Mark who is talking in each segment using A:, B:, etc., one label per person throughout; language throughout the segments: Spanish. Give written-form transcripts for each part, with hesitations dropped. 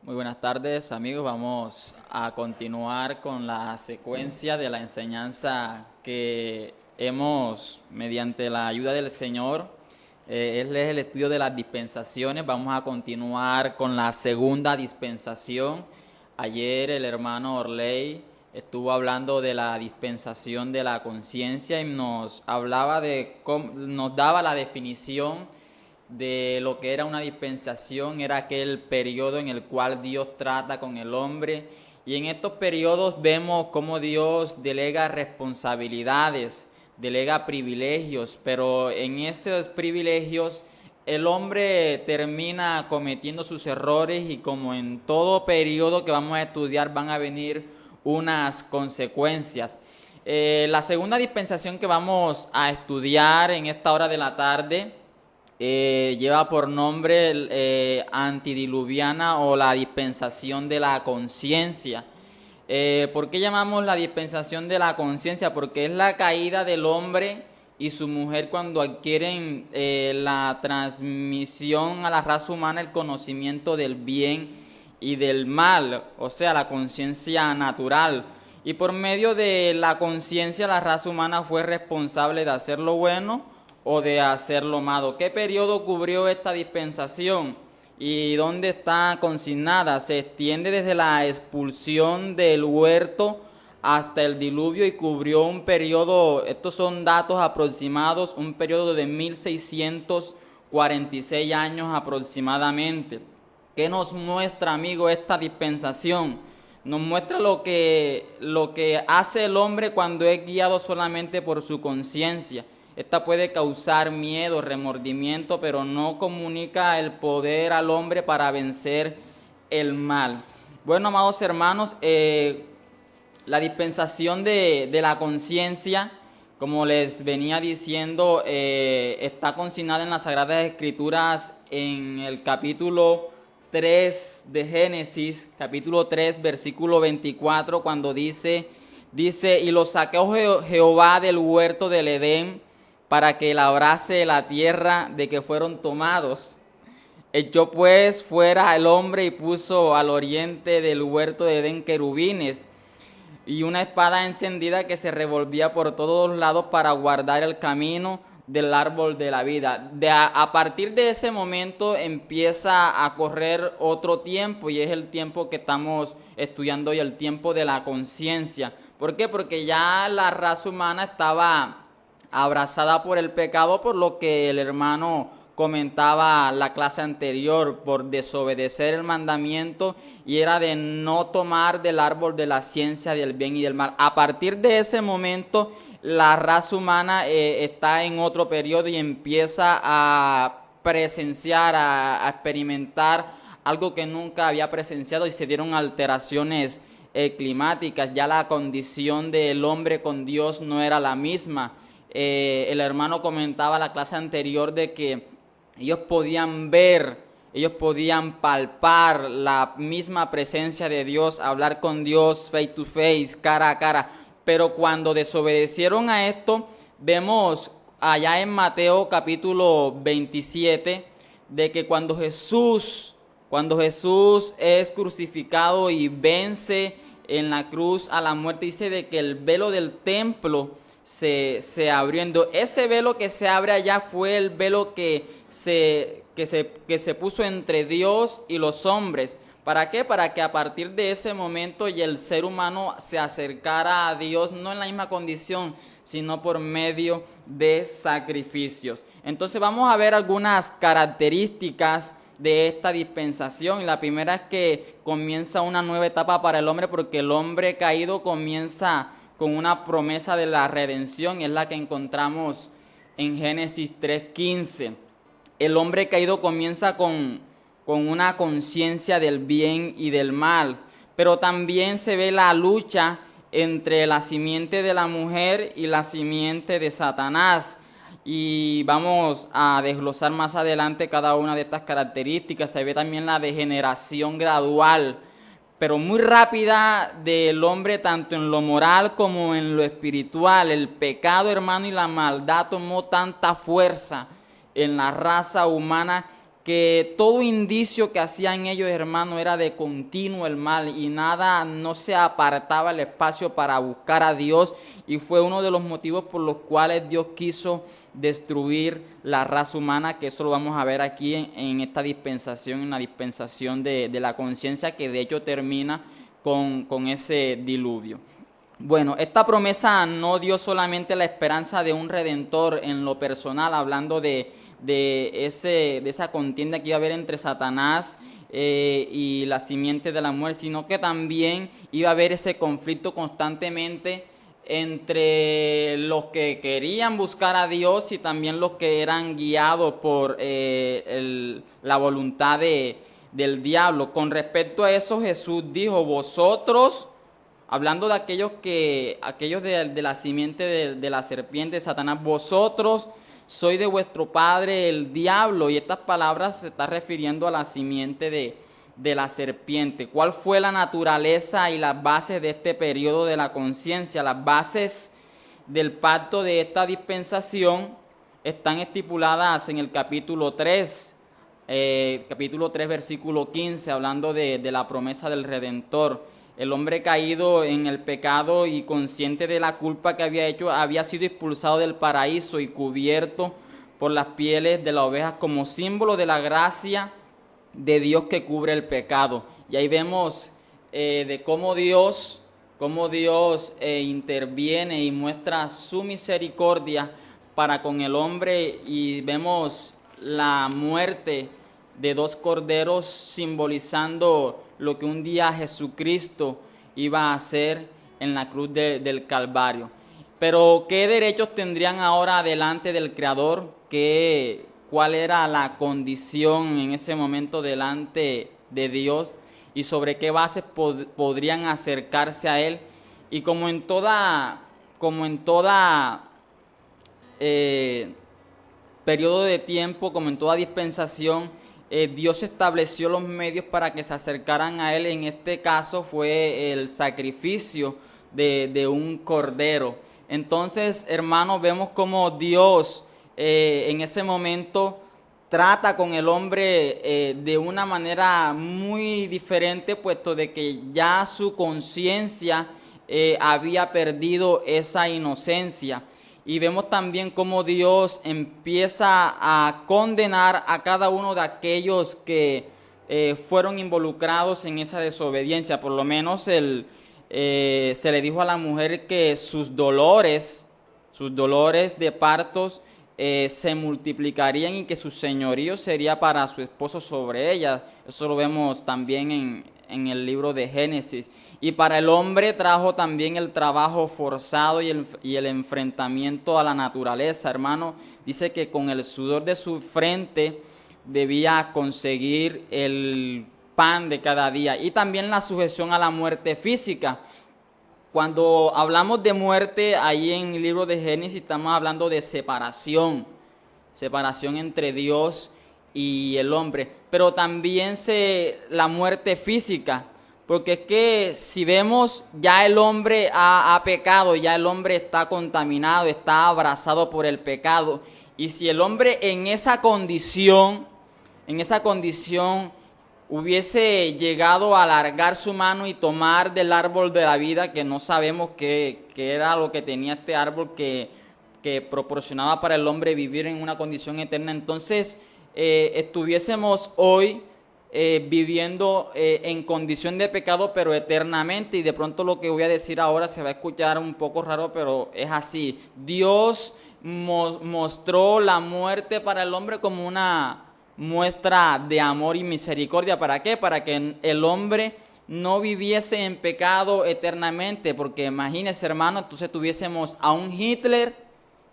A: Muy buenas tardes, amigos. Vamos a continuar con la secuencia de la enseñanza que hemos, mediante la ayuda del Señor, es el estudio de las dispensaciones. Vamos a continuar con la segunda dispensación. Ayer el hermano Orley estuvo hablando de la dispensación de la conciencia y nos hablaba nos daba la definición de lo que era una dispensación. Era aquel periodo en el cual Dios trata con el hombre, y en estos periodos vemos cómo Dios delega responsabilidades, delega privilegios, pero en esos privilegios el hombre termina cometiendo sus errores, y como en todo periodo que vamos a estudiar van a venir unas consecuencias. La segunda dispensación que vamos a estudiar en esta hora de la tarde lleva por nombre antidiluviana, o la dispensación de la conciencia. ¿Por qué llamamos la dispensación de la conciencia? Porque es la caída del hombre y su mujer cuando adquieren la transmisión a la raza humana, el conocimiento del bien y del mal, o sea, la conciencia natural. Y por medio de la conciencia la raza humana fue responsable de hacer lo bueno o de hacer lo malo. ¿Qué periodo cubrió esta dispensación? ¿Y dónde está consignada? Se extiende desde la expulsión del huerto hasta el diluvio y cubrió un periodo, estos son datos aproximados, un periodo de 1646 años aproximadamente. ¿Qué nos muestra, amigo, esta dispensación? Nos muestra lo que hace el hombre cuando es guiado solamente por su conciencia. Esta puede causar miedo, remordimiento, pero no comunica el poder al hombre para vencer el mal. Bueno, amados hermanos, la dispensación de la conciencia, como les venía diciendo, está consignada en las Sagradas Escrituras en el capítulo 3 de Génesis, capítulo 3, versículo 24, cuando dice, y los sacó Jehová del huerto del Edén para que labrase la tierra de que fueron tomados. Echó pues fuera el hombre y puso al oriente del huerto de Edén querubines y una espada encendida que se revolvía por todos lados para guardar el camino del árbol de la vida. A partir de ese momento empieza a correr otro tiempo, y es el tiempo que estamos estudiando hoy, el tiempo de la conciencia. ¿Por qué? Porque ya la raza humana estaba abrazada por el pecado, por lo que el hermano comentaba la clase anterior, por desobedecer el mandamiento, y era de no tomar del árbol de la ciencia del bien y del mal. A partir de ese momento la raza humana está en otro periodo y empieza a presenciar, a experimentar algo que nunca había presenciado, y se dieron alteraciones climáticas. Ya la condición del hombre con Dios no era la misma. El hermano comentaba la clase anterior de que ellos podían ver, ellos podían palpar la misma presencia de Dios, hablar con Dios face to face, cara a cara. Pero cuando desobedecieron a esto, vemos allá en Mateo capítulo 27, de que cuando Jesús es crucificado y vence en la cruz a la muerte, dice de que el velo del templo se abriendo. Ese velo que se abre allá fue el velo que se puso entre Dios y los hombres. ¿Para qué? Para que a partir de ese momento y el ser humano se acercara a Dios, no en la misma condición, sino por medio de sacrificios. Entonces vamos a ver algunas características de esta dispensación. La primera es que comienza una nueva etapa para el hombre, porque el hombre caído comienza con una promesa de la redención, es la que encontramos en Génesis 3:15. El hombre caído comienza con una conciencia del bien y del mal, pero también se ve la lucha entre la simiente de la mujer y la simiente de Satanás. Y vamos a desglosar más adelante cada una de estas características. Se ve también la degeneración gradual, pero muy rápida, del hombre, tanto en lo moral como en lo espiritual. El pecado, hermano, y la maldad tomó tanta fuerza en la raza humana que todo indicio que hacían ellos, hermanos, era de continuo el mal y nada, no se apartaba el espacio para buscar a Dios, y fue uno de los motivos por los cuales Dios quiso destruir la raza humana, que eso lo vamos a ver aquí en esta dispensación, en la dispensación de la conciencia, que de hecho termina con ese diluvio. Bueno, esta promesa no dio solamente la esperanza de un redentor en lo personal, hablando de esa contienda que iba a haber entre Satanás y la simiente de la muerte, sino que también iba a haber ese conflicto constantemente entre los que querían buscar a Dios y también los que eran guiados por la voluntad del diablo. Con respecto a eso, Jesús dijo: vosotros, hablando de aquellos de la simiente de la serpiente, Satanás, vosotros sois de vuestro padre el diablo. Y estas palabras se está refiriendo a la simiente de la serpiente. ¿Cuál fue la naturaleza y las bases de este periodo de la conciencia? Las bases del pacto de esta dispensación están estipuladas en el capítulo 3, versículo 15, hablando de la promesa del Redentor. El hombre caído en el pecado y consciente de la culpa que había hecho, había sido expulsado del paraíso y cubierto por las pieles de las ovejas como símbolo de la gracia de Dios que cubre el pecado. Y ahí vemos de cómo Dios interviene y muestra su misericordia para con el hombre, y vemos la muerte de dos corderos simbolizando lo que un día Jesucristo iba a hacer en la cruz del Calvario. Pero ¿qué derechos tendrían ahora delante del Creador? ¿Cuál era la condición en ese momento delante de Dios? ¿Y sobre qué bases podrían acercarse a Él? Y como en toda periodo de tiempo, como en toda dispensación, Dios estableció los medios para que se acercaran a Él. En este caso fue el sacrificio de un cordero. Entonces, hermanos, vemos cómo Dios en ese momento trata con el hombre de una manera muy diferente, puesto de que ya su conciencia había perdido esa inocencia. Y vemos también cómo Dios empieza a condenar a cada uno de aquellos que fueron involucrados en esa desobediencia. Por lo menos se le dijo a la mujer que sus dolores de partos se multiplicarían y que su señorío sería para su esposo sobre ella. Eso lo vemos también en el libro de Génesis. Y para el hombre trajo también el trabajo forzado y el enfrentamiento a la naturaleza, hermano. Dice que con el sudor de su frente debía conseguir el pan de cada día. Y también la sujeción a la muerte física. Cuando hablamos de muerte, ahí en el libro de Génesis estamos hablando de separación entre Dios y el hombre. Pero también la muerte física. Porque es que si vemos, ya el hombre ha pecado, ya el hombre está contaminado, está abrazado por el pecado. Y si el hombre en esa condición hubiese llegado a alargar su mano y tomar del árbol de la vida, que no sabemos qué era lo que tenía este árbol que proporcionaba para el hombre vivir en una condición eterna, entonces estuviésemos hoy viviendo en condición de pecado, pero eternamente. Y de pronto lo que voy a decir ahora se va a escuchar un poco raro, pero es así. Dios mostró la muerte para el hombre como una muestra de amor y misericordia. ¿Para qué? Para que el hombre no viviese en pecado eternamente, porque imagínense, hermano, entonces tuviésemos a un Hitler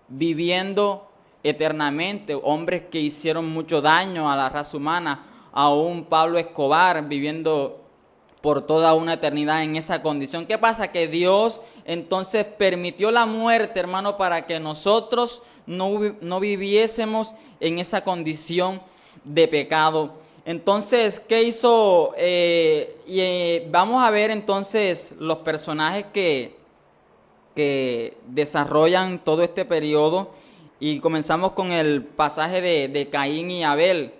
A: viviendo eternamente, hombres que hicieron mucho daño a la raza humana, a un Pablo Escobar viviendo por toda una eternidad en esa condición. ¿Qué pasa? Que Dios entonces permitió la muerte, hermano, para que nosotros no viviésemos en esa condición de pecado. Entonces, ¿qué hizo? Vamos a ver entonces los personajes que desarrollan todo este periodo, y comenzamos con el pasaje de Caín y Abel.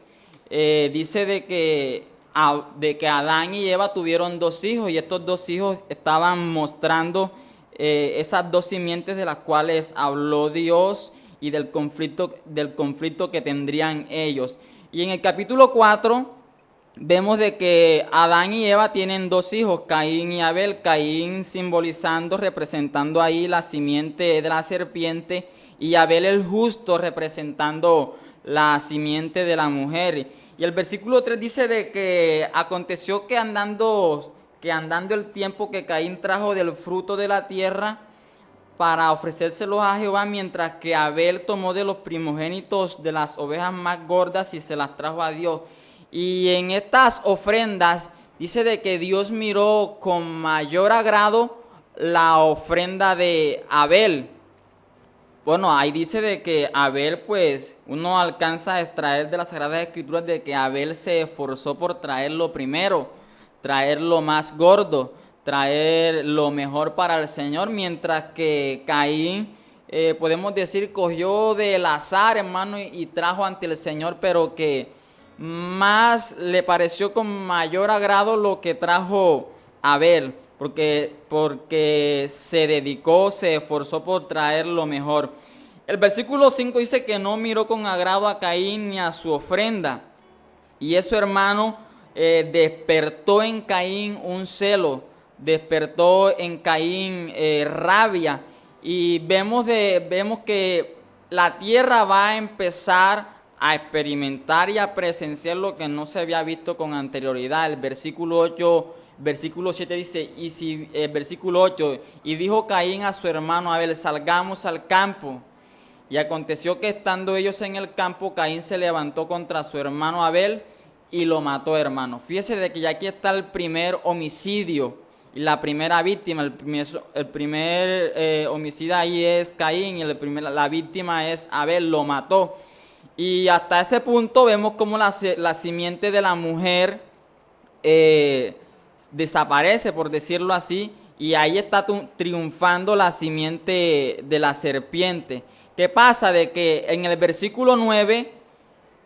A: dice de que Adán y Eva tuvieron dos hijos y estos dos hijos estaban mostrando esas dos simientes de las cuales habló Dios y del conflicto que tendrían ellos. Y en el capítulo 4 vemos de que Adán y Eva tienen dos hijos, Caín y Abel. Caín simbolizando, representando ahí la simiente de la serpiente, y Abel el justo representando la simiente de la mujer. Y el versículo 3 dice de que aconteció que andando el tiempo que Caín trajo del fruto de la tierra para ofrecérselos a Jehová, mientras que Abel tomó de los primogénitos de las ovejas más gordas y se las trajo a Dios. Y en estas ofrendas dice de que Dios miró con mayor agrado la ofrenda de Abel. Bueno, ahí dice de que Abel, pues, uno alcanza a extraer de las Sagradas Escrituras de que Abel se esforzó por traer lo primero, traer lo más gordo, traer lo mejor para el Señor, mientras que Caín, podemos decir, cogió del azar, hermano, y trajo ante el Señor, pero que más le pareció con mayor agrado lo que trajo Abel, porque se dedicó, se esforzó por traer lo mejor. El versículo 5 dice que no miró con agrado a Caín ni a su ofrenda. Y eso, hermano, despertó en Caín un celo, despertó en Caín rabia. Y vemos que la tierra va a empezar a experimentar y a presenciar lo que no se había visto con anterioridad. El versículo 7 dice, versículo 8, y dijo Caín a su hermano Abel, salgamos al campo. Y aconteció que estando ellos en el campo, Caín se levantó contra su hermano Abel y lo mató, hermano. Fíjese de que ya aquí está el primer homicidio y la primera víctima. El primer homicida ahí es Caín y la víctima es Abel, lo mató. Y hasta este punto vemos como la simiente de la mujer desaparece, por decirlo así, y ahí está triunfando la simiente de la serpiente. ¿Qué pasa? De que en el versículo 9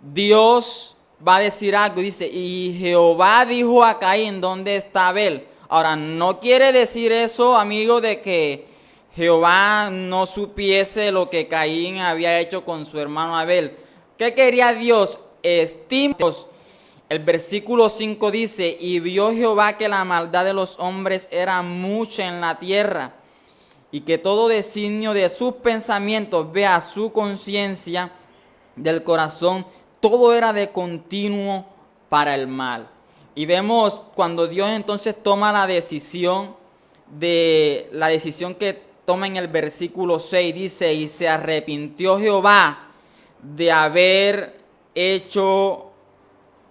A: Dios va a decir algo, dice, y Jehová dijo a Caín, ¿dónde está Abel? Ahora, no quiere decir eso, amigo, de que Jehová no supiese lo que Caín había hecho con su hermano Abel. ¿Qué quería Dios? Estímulos. El versículo 5 dice, y vio Jehová que la maldad de los hombres era mucha en la tierra, y que todo designio de sus pensamientos, vea su conciencia del corazón, todo era de continuo para el mal. Y vemos cuando Dios entonces toma la decisión que toma en el versículo 6, dice, y se arrepintió Jehová de haber hecho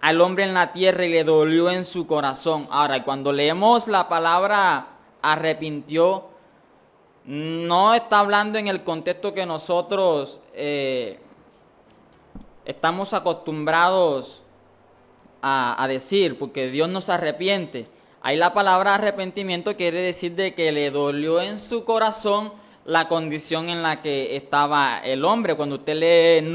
A: al hombre en la tierra y le dolió en su corazón. Ahora, cuando leemos la palabra arrepintió, no está hablando en el contexto que nosotros estamos acostumbrados a decir, porque Dios nos arrepiente. Ahí la palabra arrepentimiento quiere decir de que le dolió en su corazón la condición en la que estaba el hombre. Cuando usted lee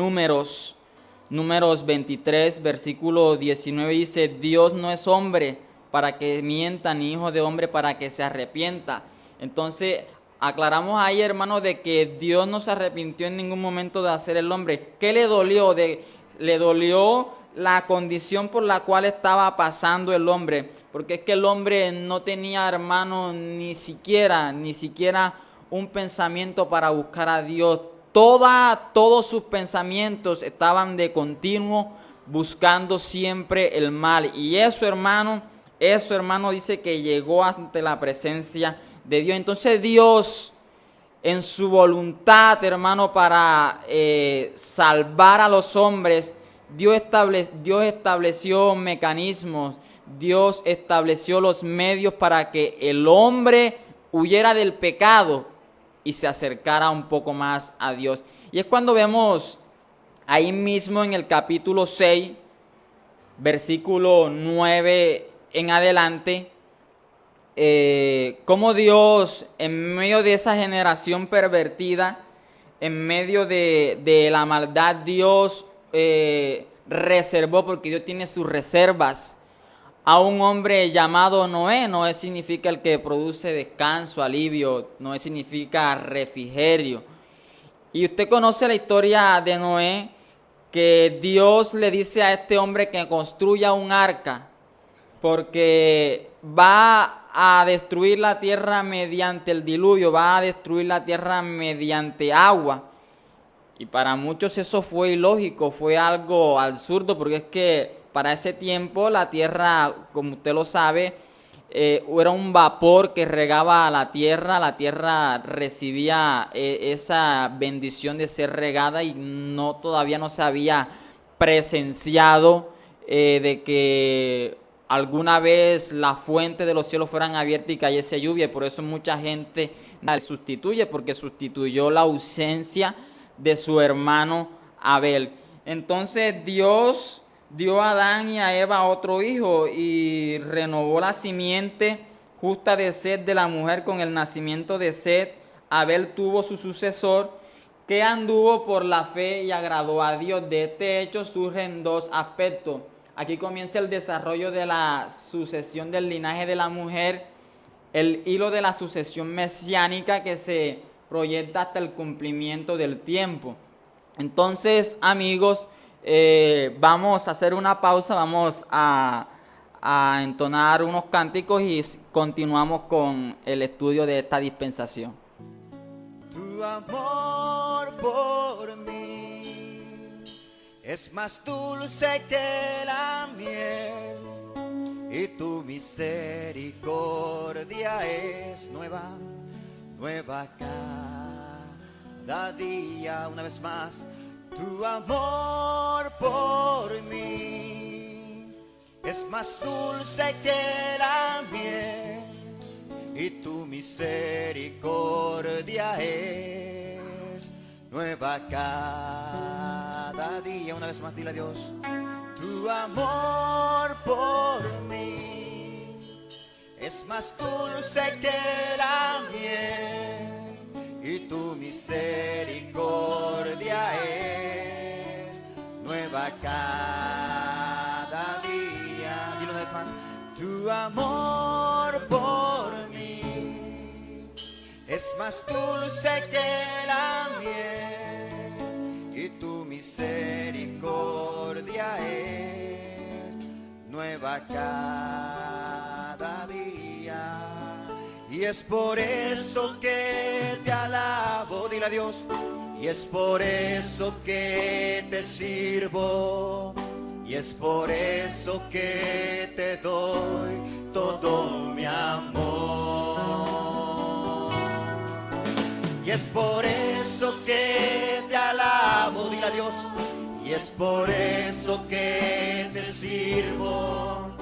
A: Números 23, versículo 19, dice, Dios no es hombre para que mienta, ni hijo de hombre para que se arrepienta. Entonces, aclaramos ahí, hermanos, de que Dios no se arrepintió en ningún momento de hacer el hombre. ¿Qué le dolió? Le dolió la condición por la cual estaba pasando el hombre, porque es que el hombre no tenía, hermano, ni siquiera un pensamiento para buscar a Dios. Todos sus pensamientos estaban de continuo buscando siempre el mal. Y eso, hermano, dice que llegó ante la presencia de Dios. Entonces Dios, en su voluntad, hermano, para salvar a los hombres, Dios estableció mecanismos, Dios estableció los medios para que el hombre huyera del pecado y se acercara un poco más a Dios. Y es cuando vemos ahí mismo en el capítulo 6, versículo 9 en adelante, cómo Dios, en medio de esa generación pervertida, en medio de la maldad, Dios reservó, porque Dios tiene sus reservas, a un hombre llamado Noé. Noé significa el que produce descanso, alivio. Noé significa refrigerio. Y usted conoce la historia de Noé, que Dios le dice a este hombre que construya un arca, porque va a destruir la tierra mediante el diluvio, va a destruir la tierra mediante agua. Y para muchos eso fue ilógico, fue algo absurdo, porque es que para ese tiempo la tierra, como usted lo sabe, era un vapor que regaba la tierra recibía esa bendición de ser regada, y todavía no se había presenciado de que alguna vez las fuentes de los cielos fueran abiertas y cayese lluvia. Y por eso mucha gente la sustituye, porque sustituyó la ausencia de su hermano Abel. Entonces Dios dio a Adán y a Eva otro hijo, y renovó la simiente justa de Set de la mujer con el nacimiento de Set. Abel tuvo su sucesor, que anduvo por la fe y agradó a Dios. De este hecho surgen dos aspectos. Aquí comienza el desarrollo de la sucesión del linaje de la mujer, el hilo de la sucesión mesiánica que se proyecta hasta el cumplimiento del tiempo. Entonces, amigos, vamos a hacer una pausa, vamos a entonar unos cánticos y continuamos con el estudio de esta dispensación.
B: Tu amor por mí es más dulce que la miel, y tu misericordia es nueva cada día. Una vez más, tu amor por mí es más dulce que la miel, y tu misericordia es nueva cada día. Una vez más, dile a Dios: tu amor por mí es más dulce que la miel, y tu misericordia es nueva cada día. Dilo una vez más: tu amor por mí es más dulce que la miel, y tu misericordia es nueva cada día. Y es por eso que te alabo, dile a Dios, y es por eso que te sirvo, y es por eso que te doy todo mi amor. Y es por eso que te alabo, dile a Dios, y es por eso que te sirvo,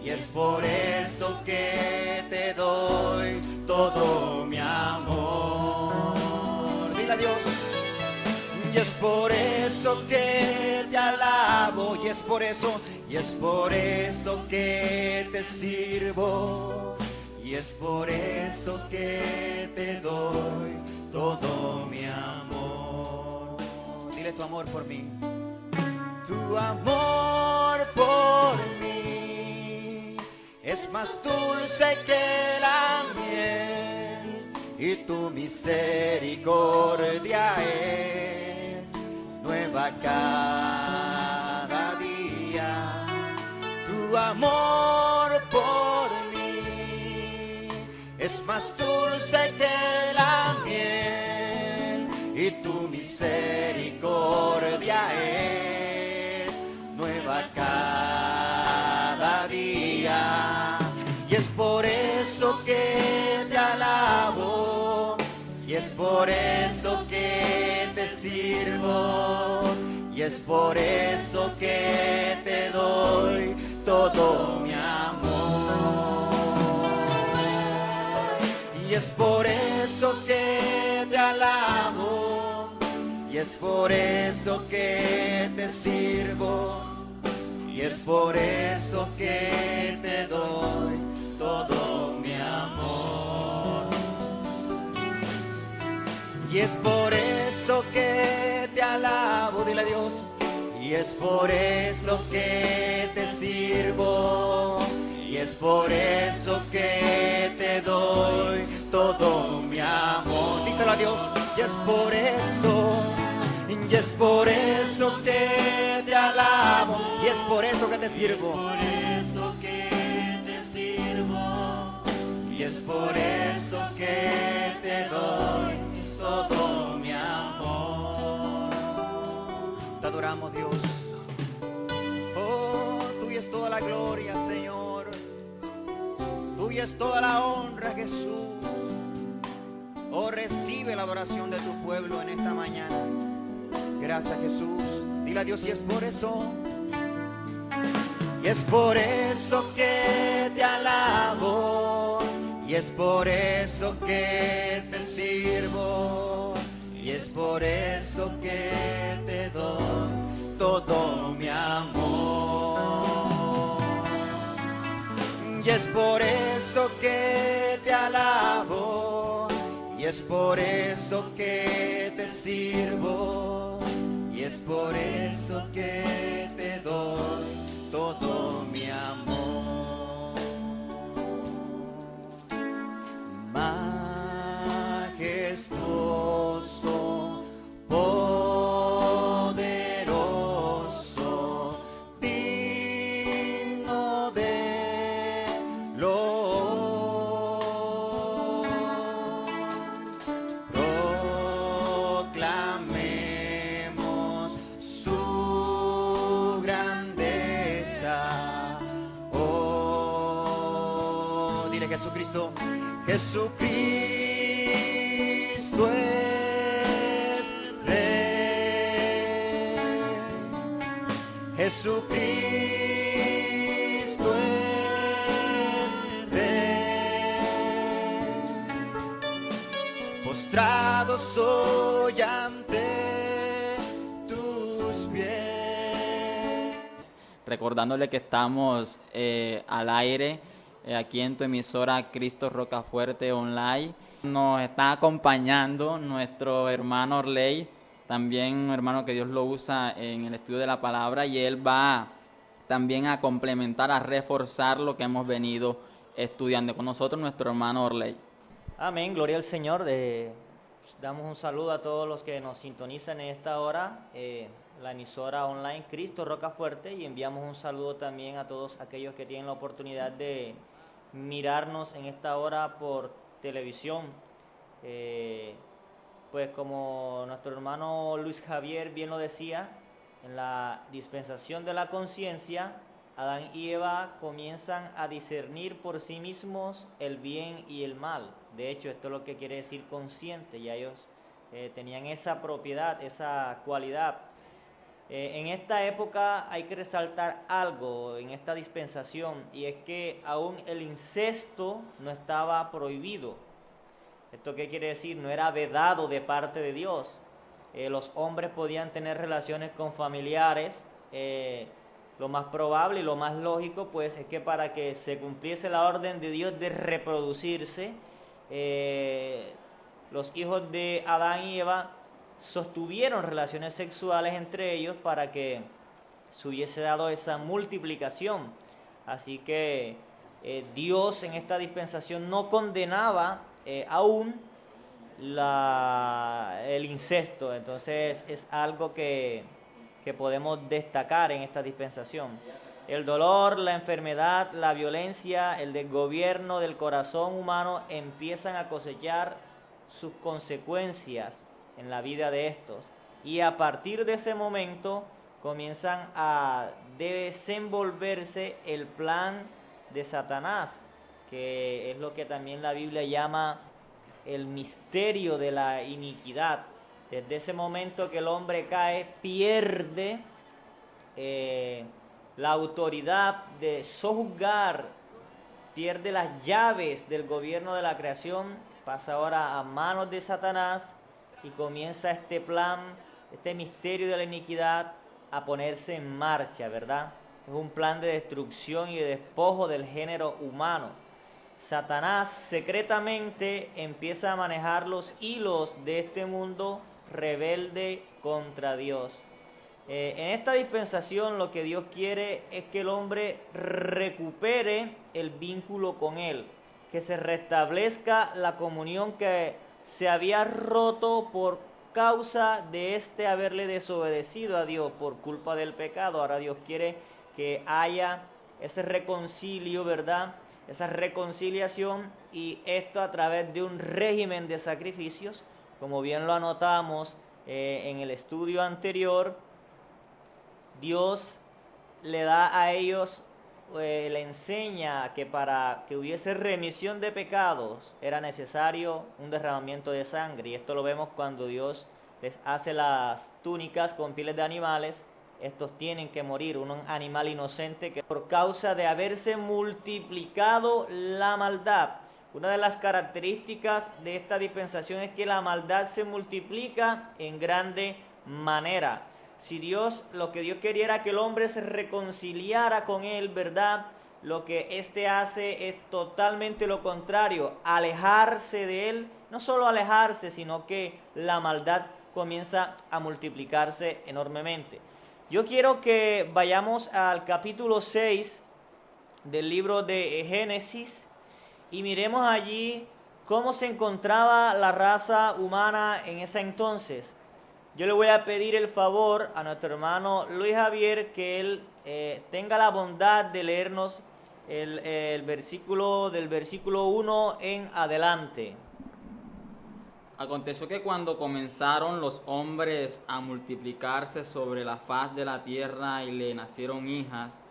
B: y es por eso que te doy todo mi amor. Dile a Dios. Y es por eso que te alabo, y es por eso que te sirvo, y es por eso que te doy todo mi amor. Dile tu amor por mí. Tu amor por mí es más dulce que la miel, y tu misericordia es nueva cada día. Tu amor por mí es más dulce que la miel, y tu misericordia es nueva cada día. Y es por eso que te alabo, y es por eso que te sirvo, y es por eso que te doy todo mi amor. Y es por eso que te alabo, y es por eso que te sirvo, y es por eso que te doy todo mi amor. Y es por eso que te alabo, dile a Dios, y y es por eso que te sirvo, y es por eso que te doy todo mi amor. Díselo a Dios. Y es por eso que te alabo, y es por eso que te sirvo, y es por eso que te doy todo mi amor. Te adoramos, Dios. Oh, tuya es toda la gloria, Señor. Tuya es toda la honra, Jesús. Oh, recibe la adoración de tu pueblo en esta mañana. Gracias, Jesús. Dile a Dios, y es por eso. Y es por eso que te alabo, y es por eso que te sirvo, y es por eso que te doy todo mi amor. Y es por eso que te alabo, y es por eso que te sirvo, y es por eso que te doy todo mi amor. Majestuoso, poderoso, digno de loor. Proclamemos su grandeza. Oh, dile Jesucristo. Jesucristo es Rey. Jesucristo es Rey. Postrado soy ante tus pies.
A: Recordándole que estamos al aire aquí en tu emisora Cristo Rocafuerte Online. Nos está acompañando nuestro hermano Orley, también un hermano que Dios lo usa en el estudio de la palabra, y él va también a complementar, a reforzar lo que hemos venido estudiando. Con nosotros nuestro hermano Orley.
C: Amén, gloria al Señor. Damos un saludo a todos los que nos sintonizan en esta hora, la emisora online Cristo Rocafuerte, y enviamos un saludo también a todos aquellos que tienen la oportunidad de mirarnos en esta hora por televisión. Pues como nuestro hermano Luis Javier bien lo decía, en la dispensación de la conciencia, Adán y Eva comienzan a discernir por sí mismos el bien y el mal. De hecho, esto es lo que quiere decir consciente. Ya ellos tenían esa propiedad, esa cualidad. En esta época hay que resaltar algo en esta dispensación, y es que aún el incesto no estaba prohibido. ¿Esto qué quiere decir? No era vedado de parte de Dios. Los hombres podían tener relaciones con familiares. Lo más probable y lo más lógico, pues, es que para que se cumpliese la orden de Dios de reproducirse, los hijos de Adán y Eva sostuvieron relaciones sexuales entre ellos para que se hubiese dado esa multiplicación. Así que Dios en esta dispensación no condenaba aún el incesto. Entonces es algo que podemos destacar en esta dispensación. El dolor, la enfermedad, la violencia, el desgobierno del corazón humano empiezan a cosechar sus consecuencias en la vida de estos, y a partir de ese momento comienzan a desenvolverse el plan de Satanás, que es lo que también la Biblia llama el misterio de la iniquidad. Desde ese momento que el hombre cae, pierde la autoridad de sojuzgar, pierde las llaves del gobierno de la creación, pasa ahora a manos de Satanás, y comienza este plan, este misterio de la iniquidad a ponerse en marcha, ¿verdad? Es un plan de destrucción y de despojo del género humano. Satanás secretamente empieza a manejar los hilos de este mundo rebelde contra Dios. En esta dispensación lo que Dios quiere es que el hombre recupere el vínculo con Él, que se restablezca la comunión que se había roto por causa de haberle desobedecido a Dios por culpa del pecado. Ahora Dios quiere que haya ese reconcilio, ¿verdad? Esa reconciliación, y esto a través de un régimen de sacrificios, como bien lo anotamos en el estudio anterior. Dios le da a ellos, le enseña que para que hubiese remisión de pecados era necesario un derramamiento de sangre, y esto lo vemos cuando Dios les hace las túnicas con pieles de animales. Estos tienen que morir, un animal inocente que por causa de haberse multiplicado la maldad. Una de las características de esta dispensación es que la maldad se multiplica en grande manera. Si lo que Dios quería era que el hombre se reconciliara con Él, ¿verdad? Lo que éste hace es totalmente lo contrario, alejarse de Él. No solo alejarse, sino que la maldad comienza a multiplicarse enormemente. Yo quiero que vayamos al capítulo 6 del libro de Génesis y miremos allí cómo se encontraba la raza humana en ese entonces. Yo le voy a pedir el favor a nuestro hermano Luis Javier que él tenga la bondad de leernos el versículo del versículo 1 en adelante.
A: Aconteció que cuando comenzaron los hombres a multiplicarse sobre la faz de la tierra y le nacieron hijas,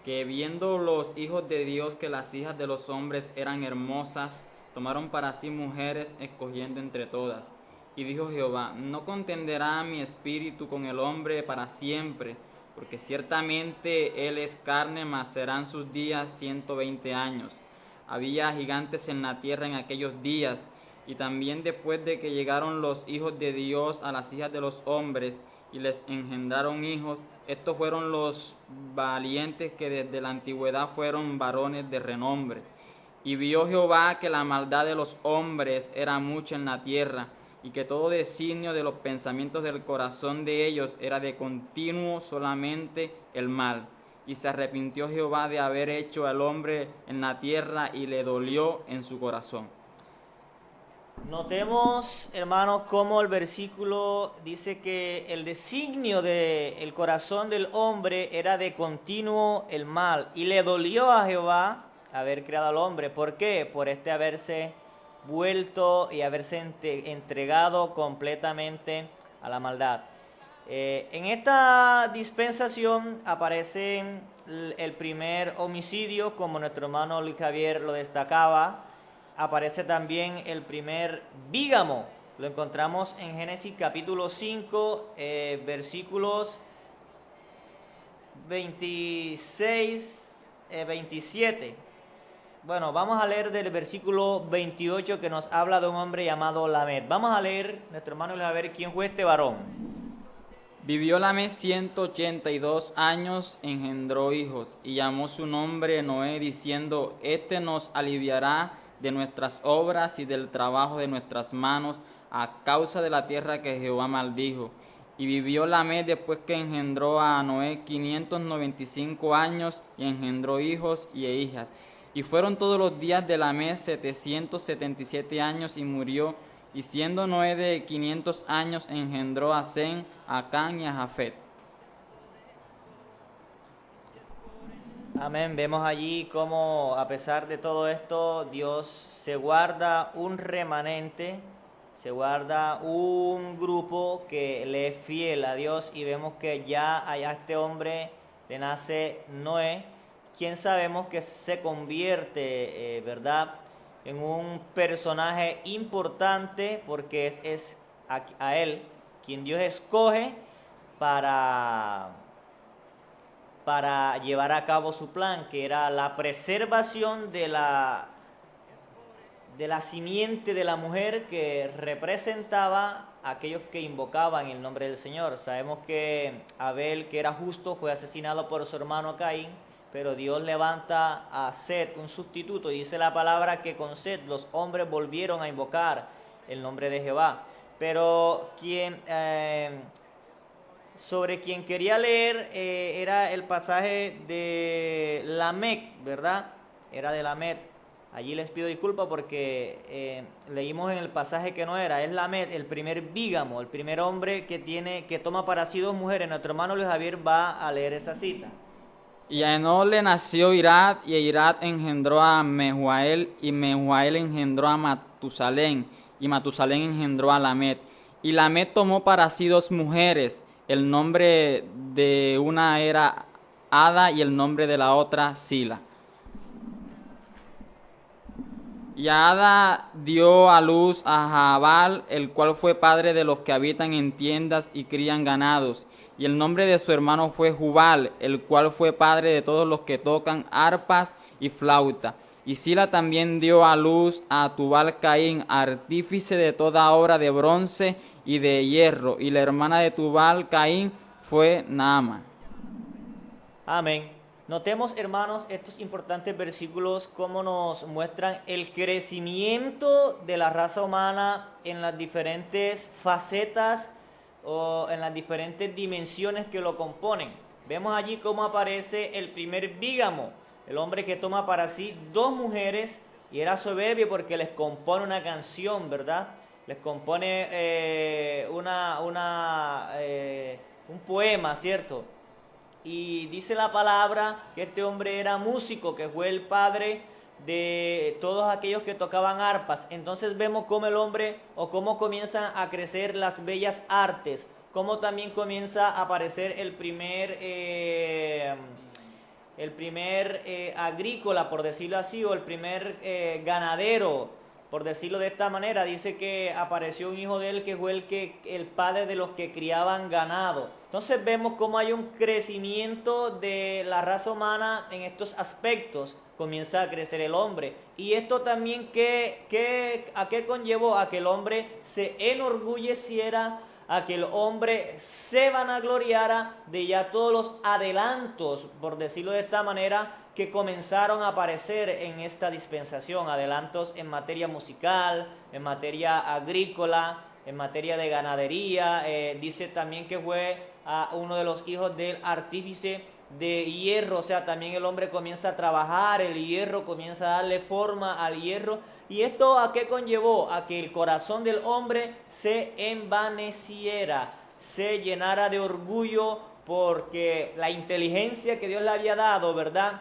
A: que viendo los hijos de Dios que las hijas de los hombres eran hermosas, tomaron para sí mujeres, escogiendo entre todas. Y dijo Jehová: no contenderá mi espíritu con el hombre para siempre, porque ciertamente él es carne, mas serán sus días 120 años. Había gigantes en la tierra en aquellos días, y también después de que llegaron los hijos de Dios a las hijas de los hombres, y les engendraron hijos, estos fueron los valientes que desde la antigüedad fueron varones de renombre. Y vio Jehová que la maldad de los hombres era mucha en la tierra, y que todo designio de los pensamientos del corazón de ellos era de continuo solamente el mal. Y se arrepintió Jehová de haber hecho al hombre en la tierra, y le dolió en su corazón.
C: Notemos, hermanos, cómo el versículo dice que el designio del corazón del hombre era de continuo el mal, y le dolió a Jehová haber creado al hombre. ¿Por qué? Por haberse vuelto y haberse entregado completamente a la maldad. En esta dispensación aparece el primer homicidio, como nuestro hermano Luis Javier lo destacaba. Aparece también el primer bígamo. Lo encontramos en Génesis capítulo 5, versículos 26, 27. Bueno, vamos a leer del versículo 28 que nos habla de un hombre llamado Lamed. Vamos a leer, nuestro hermano, a ver quién fue este varón.
A: Vivió Lamed 182 años, engendró hijos, y llamó su nombre Noé, diciendo: este nos aliviará de nuestras obras y del trabajo de nuestras manos, a causa de la tierra que Jehová maldijo. Y vivió Lamed después que engendró a Noé 595 años, y engendró hijos y hijas. Y fueron todos los días de Lamed 777 años, y murió. Y siendo Noé de 500 años, engendró a Sem, a Cam y a Jafet.
C: Amén. Vemos allí cómo, a pesar de todo esto, Dios se guarda un remanente, se guarda un grupo que le es fiel a Dios, y vemos que ya a este hombre le nace Noé, quien sabemos que se convierte, ¿verdad?, en un personaje importante, porque es a él quien Dios escoge para llevar a cabo su plan, que era la preservación de la simiente de la mujer, que representaba a aquellos que invocaban el nombre del Señor. Sabemos que Abel, que era justo, fue asesinado por su hermano Caín, pero Dios levanta a Set, un sustituto, y dice la palabra que con Set los hombres volvieron a invocar el nombre de Jehová. Pero quien sobre quien quería leer era el pasaje de Lamec, ¿verdad? Era de Lamec. Allí les pido disculpas porque leímos en el pasaje que no era. Es Lamec, el primer bígamo, el primer hombre que toma para sí dos mujeres. Nuestro hermano Luis Javier va a leer esa cita.
A: Y a Enoc le nació Irad, y Irad engendró a Mehujael, y Mehujael engendró a Matusalén, y Matusalén engendró a Lamet. Y Lamet tomó para sí dos mujeres, el nombre de una era Ada, y el nombre de la otra Sila. Y Ada dio a luz a Jabal, el cual fue padre de los que habitan en tiendas y crían ganados. Y el nombre de su hermano fue Jubal, el cual fue padre de todos los que tocan arpas y flauta. Y Sila también dio a luz a Tubal Caín, artífice de toda obra de bronce y de hierro. Y la hermana de Tubal Caín fue Naama.
C: Amén. Notemos, hermanos, estos importantes versículos, cómo nos muestran el crecimiento de la raza humana en las diferentes facetas o en las diferentes dimensiones que lo componen. Vemos allí cómo aparece el primer bígamo, el hombre que toma para sí dos mujeres y era soberbio porque les compone una canción, ¿verdad? Les compone un poema, ¿cierto? Y dice la palabra que este hombre era músico, que fue el padre de todos aquellos que tocaban arpas. Entonces vemos cómo el hombre, o cómo comienzan a crecer las bellas artes, cómo también comienza a aparecer el primer agrícola, por decirlo así, o el primer ganadero, por decirlo de esta manera. Dice que apareció un hijo de él que fue el padre de los que criaban ganado. Entonces vemos cómo hay un crecimiento de la raza humana en estos aspectos. Comienza a crecer el hombre. Y esto también, ¿a qué conllevó? A que el hombre se enorgulleciera, a que el hombre se vanagloriara de ya todos los adelantos, por decirlo de esta manera, que comenzaron a aparecer en esta dispensación. Adelantos en materia musical, en materia agrícola, en materia de ganadería. Dice también que fue uno de los hijos del artífice de hierro, o sea, también el hombre comienza a trabajar el hierro, comienza a darle forma al hierro. ¿Y esto a qué conllevó? A que el corazón del hombre se envaneciera, se llenara de orgullo, porque la inteligencia que Dios le había dado, ¿verdad?,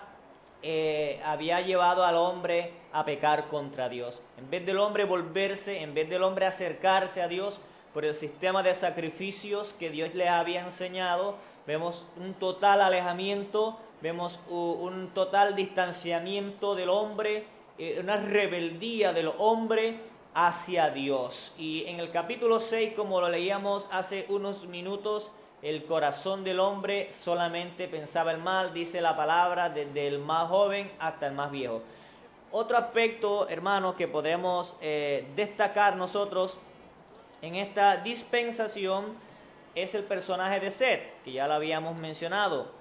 C: había llevado al hombre a pecar contra Dios. En vez del hombre volverse, en vez del hombre acercarse a Dios por el sistema de sacrificios que Dios le había enseñado, vemos un total alejamiento, vemos un total distanciamiento del hombre, una rebeldía del hombre hacia Dios. Y en el capítulo 6, como lo leíamos hace unos minutos, el corazón del hombre solamente pensaba el mal, dice la palabra, desde el más joven hasta el más viejo. Otro aspecto, hermanos, que podemos destacar nosotros en esta dispensación es el personaje de Set, que ya lo habíamos mencionado.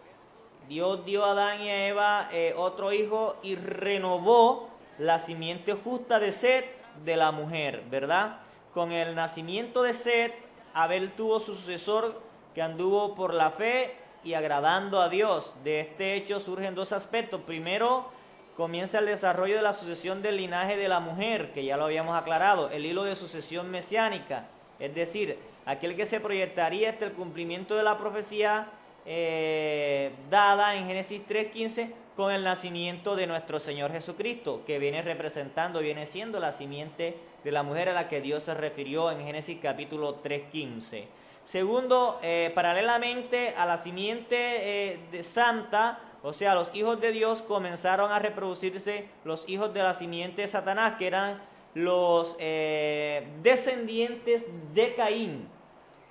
C: Dios dio a Adán y a Eva otro hijo y renovó la simiente justa de Set de la mujer, ¿verdad? Con el nacimiento de Set, Abel tuvo su sucesor que anduvo por la fe y agradando a Dios. De este hecho surgen dos aspectos. Primero, comienza el desarrollo de la sucesión del linaje de la mujer, que ya lo habíamos aclarado, el hilo de sucesión mesiánica, es decir, aquel que se proyectaría hasta el cumplimiento de la profecía dada en Génesis 3:15 con el nacimiento de nuestro Señor Jesucristo, que viene siendo la simiente de la mujer a la que Dios se refirió en Génesis capítulo 3:15. Segundo, paralelamente a la simiente de santa, o sea, los hijos de Dios, comenzaron a reproducirse los hijos de la simiente de Satanás, que eran los descendientes de Caín.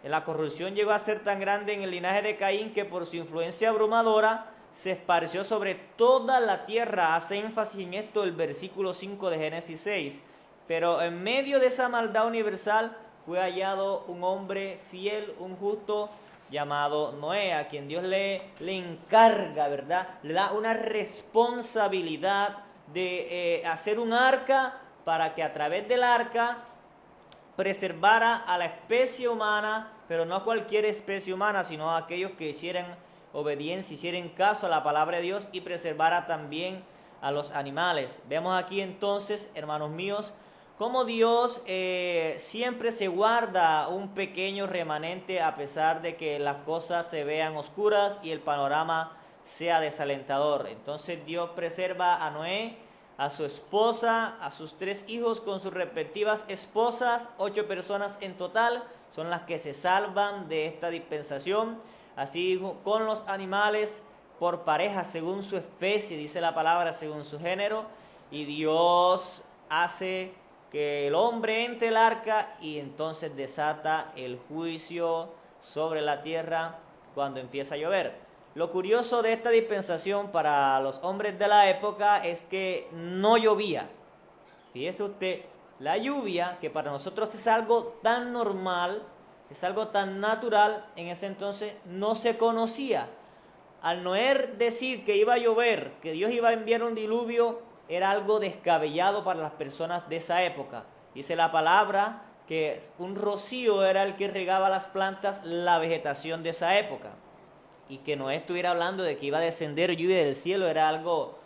C: La corrupción llegó a ser tan grande en el linaje de Caín que por su influencia abrumadora se esparció sobre toda la tierra. Hace énfasis en esto el versículo 5 de Génesis 6. Pero en medio de esa maldad universal fue hallado un hombre fiel, un justo, llamado Noé, a quien Dios le encarga, ¿verdad? Le da una responsabilidad de hacer un arca para que a través del arca preservara a la especie humana, pero no a cualquier especie humana, sino a aquellos que hicieran obediencia, hicieran caso a la palabra de Dios, y preservara también a los animales. Vemos aquí entonces, hermanos míos, cómo Dios siempre se guarda un pequeño remanente a pesar de que las cosas se vean oscuras y el panorama sea desalentador. Entonces Dios preserva a Noé, a su esposa, a sus 3 hijos con sus respectivas esposas. 8 personas en total son las que se salvan de esta dispensación. Así con los animales por pareja, según su especie, dice la palabra, según su género. Y Dios hace que el hombre entre el arca y entonces desata el juicio sobre la tierra cuando empieza a llover. Lo curioso de esta dispensación para los hombres de la época es que no llovía. Fíjese usted, la lluvia, que para nosotros es algo tan normal, es algo tan natural, en ese entonces no se conocía. Al Noé decir que iba a llover, que Dios iba a enviar un diluvio, era algo descabellado para las personas de esa época. Dice la palabra que un rocío era el que regaba las plantas, la vegetación de esa época. Y que Noé estuviera hablando de que iba a descender lluvia del cielo era algo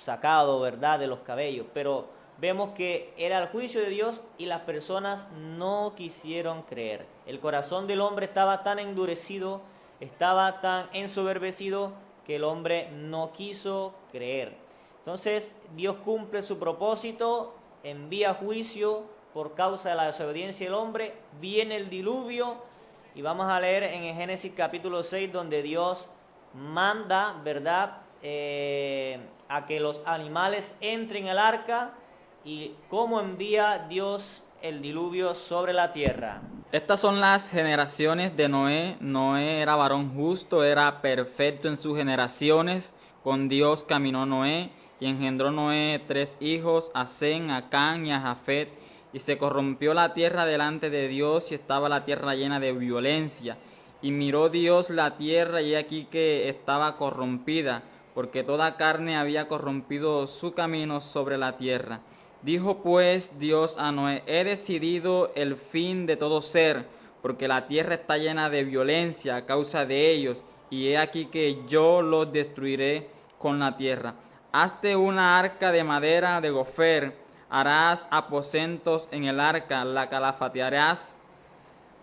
C: sacado, ¿verdad?, de los cabellos. Pero vemos que era el juicio de Dios y las personas no quisieron creer. El corazón del hombre estaba tan endurecido, estaba tan ensoberbecido, que el hombre no quiso creer. Entonces Dios cumple su propósito, envía juicio por causa de la desobediencia del hombre, viene el diluvio. Y vamos a leer en Génesis capítulo 6, donde Dios manda, ¿verdad?, a que los animales entren al arca, y cómo envía Dios el diluvio sobre la tierra.
A: Estas son las generaciones de Noé. Noé era varón justo, era perfecto en sus generaciones. Con Dios caminó Noé y engendró Noé 3 hijos, a Sem, a Cam y a Jafet. Y se corrompió la tierra delante de Dios y estaba la tierra llena de violencia. Y miró Dios la tierra y aquí que estaba corrompida, porque toda carne había corrompido su camino sobre la tierra. Dijo pues Dios a Noé: he decidido el fin de todo ser, porque la tierra está llena de violencia a causa de ellos, y he aquí que yo los destruiré con la tierra. Hazte una arca de madera de gofer. Harás aposentos en el arca, la calafatearás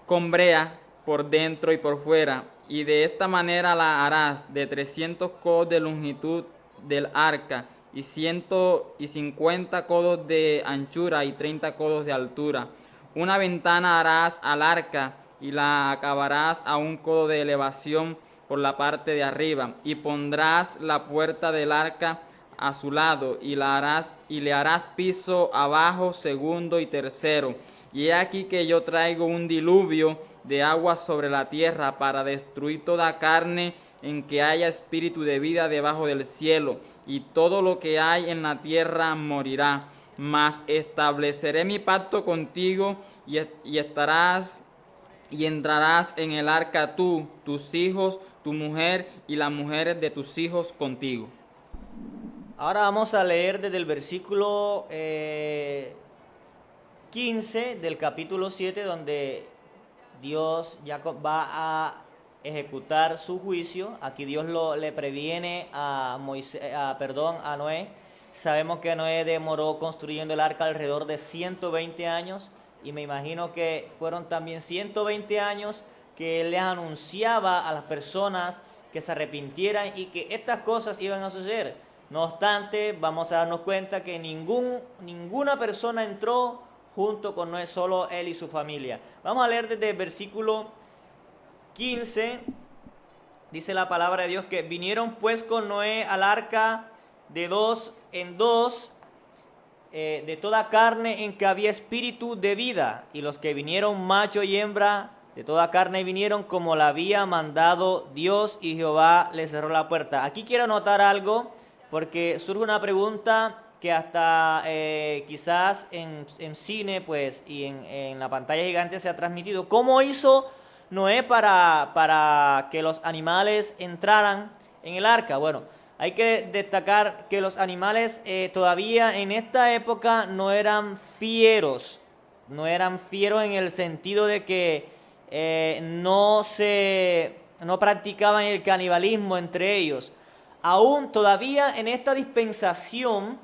A: con brea por dentro y por fuera, y de esta manera la harás de 300 codos de longitud del arca, y 150 codos de anchura y 30 codos de altura. Una ventana harás al arca, y la acabarás a 1 codo de elevación por la parte de arriba, y pondrás la puerta del arca a su lado, y le harás piso abajo, segundo y tercero. Y he aquí que yo traigo un diluvio de agua sobre la tierra para destruir toda carne en que haya espíritu de vida debajo del cielo, y todo lo que hay en la tierra morirá. Mas estableceré mi pacto contigo, y estarás y entrarás en el arca tú, tus hijos, tu mujer y las mujeres de tus hijos contigo.
C: Ahora vamos a leer desde el versículo 15 del capítulo 7, donde Dios ya va a ejecutar su juicio. Aquí Dios le previene a Noé. Sabemos que Noé demoró construyendo el arca alrededor de 120 años, y me imagino que fueron también 120 años que él les anunciaba a las personas que se arrepintieran y que estas cosas iban a suceder. No obstante, vamos a darnos cuenta que ninguna persona entró junto con Noé, solo él y su familia. Vamos a leer desde el versículo 15. Dice la palabra de Dios que vinieron pues con Noé al arca de 2 en 2, de toda carne en que había espíritu de vida, y los que vinieron macho y hembra de toda carne vinieron como la había mandado Dios, y Jehová les cerró la puerta. Aquí quiero anotar algo, porque surge una pregunta que hasta quizás en cine pues y en la pantalla gigante se ha transmitido. ¿Cómo hizo Noé para que los animales entraran en el arca? Bueno, hay que destacar que los animales todavía en esta época no eran fieros. No eran fieros en el sentido de que no practicaban el canibalismo entre ellos. Aún todavía en esta dispensación,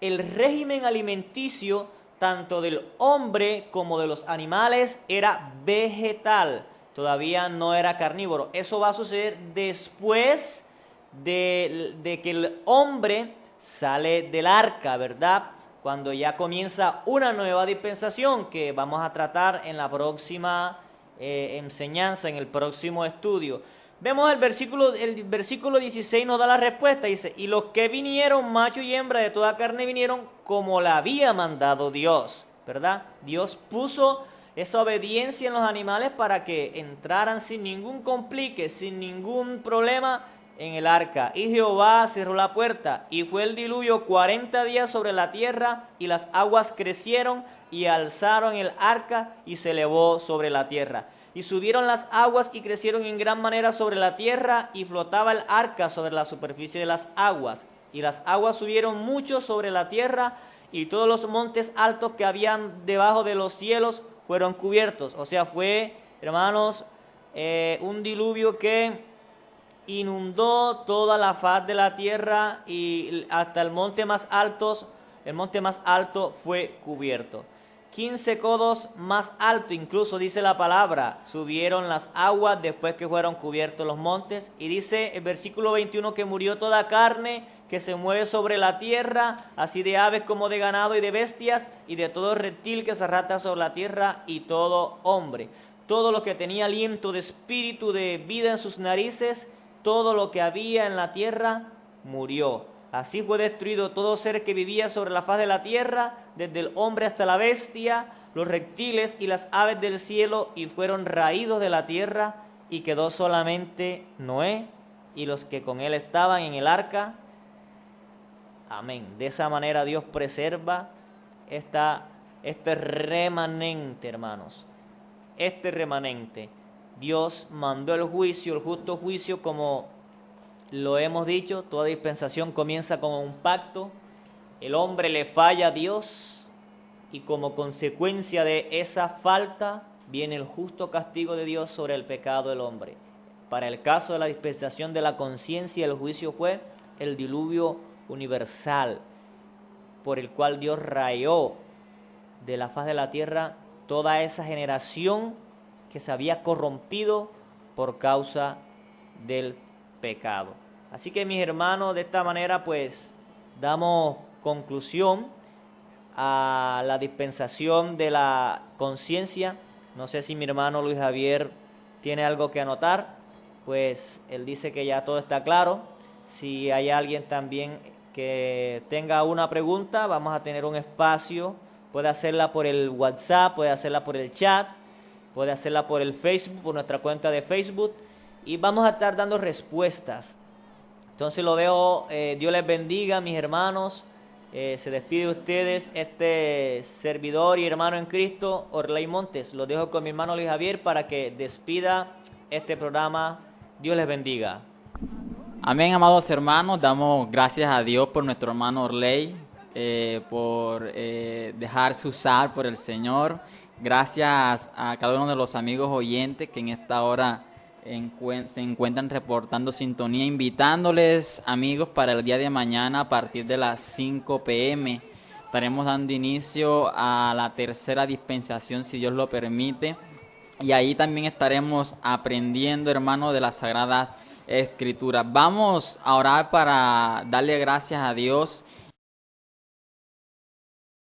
C: el régimen alimenticio tanto del hombre como de los animales era vegetal, todavía no era carnívoro. Eso va a suceder después de que el hombre sale del arca, ¿verdad? Cuando ya comienza una nueva dispensación que vamos a tratar en la próxima enseñanza, en el próximo estudio. Vemos el versículo 16 nos da la respuesta, dice, y los que vinieron, macho y hembra de toda carne vinieron como la había mandado Dios, ¿verdad? Dios puso esa obediencia en los animales para que entraran sin ningún complique, sin ningún problema en el arca. Y Jehová cerró la puerta, y fue el diluvio 40 días sobre la tierra, y las aguas crecieron y alzaron el arca y se elevó sobre la tierra. Y subieron las aguas y crecieron en gran manera sobre la tierra, y flotaba el arca sobre la superficie de las aguas. Y las aguas subieron mucho sobre la tierra, y todos los montes altos que habían debajo de los cielos fueron cubiertos. O sea, fue, hermanos, un diluvio que inundó toda la faz de la tierra, y hasta el monte más alto fue cubierto. 15 codos más alto, incluso dice la palabra, subieron las aguas después que fueron cubiertos los montes. Y dice el versículo 21 que murió toda carne que se mueve sobre la tierra, así de aves como de ganado y de bestias, y de todo reptil que se arrastra sobre la tierra, y todo hombre. Todo lo que tenía aliento de espíritu de vida en sus narices, todo lo que había en la tierra murió. Así fue destruido todo ser que vivía sobre la faz de la tierra, desde el hombre hasta la bestia, los reptiles y las aves del cielo, y fueron raídos de la tierra, y quedó solamente Noé y los que con él estaban en el arca. Amén. De esa manera Dios preserva este remanente, hermanos. Este remanente. Dios mandó el juicio, el justo juicio, como lo hemos dicho. Toda dispensación comienza como un pacto. El hombre le falla a Dios, y como consecuencia de esa falta viene el justo castigo de Dios sobre el pecado del hombre. Para el caso de la dispensación de la conciencia, el juicio fue el diluvio universal, por el cual Dios rayó de la faz de la tierra toda esa generación que se había corrompido por causa del pecado. Así que, mis hermanos, de esta manera pues damos conclusión a la dispensación de la conciencia. No sé si mi hermano Luis Javier tiene algo que anotar, pues él dice que ya todo está claro. Si hay alguien también que tenga una pregunta, vamos a tener un espacio. Puede hacerla por el WhatsApp, puede hacerla por el chat, puede hacerla por el Facebook, por nuestra cuenta de Facebook, y vamos a estar dando respuestas. Entonces lo veo, Dios les bendiga, mis hermanos. Se despide de ustedes este servidor y hermano en Cristo, Orley Montes. Los dejo con mi hermano Luis Javier para que despida este programa. Dios les bendiga.
A: Amén, amados hermanos. Damos gracias a Dios por nuestro hermano Orley, por dejarse usar por el Señor. Gracias a cada uno de los amigos oyentes que en esta hora se encuentran reportando sintonía, invitándoles, amigos, para el día de mañana a partir de las 5 p.m. Estaremos dando inicio a la tercera dispensación, si Dios lo permite, y ahí también estaremos aprendiendo, hermanos, de las Sagradas Escrituras. Vamos a orar para darle gracias a Dios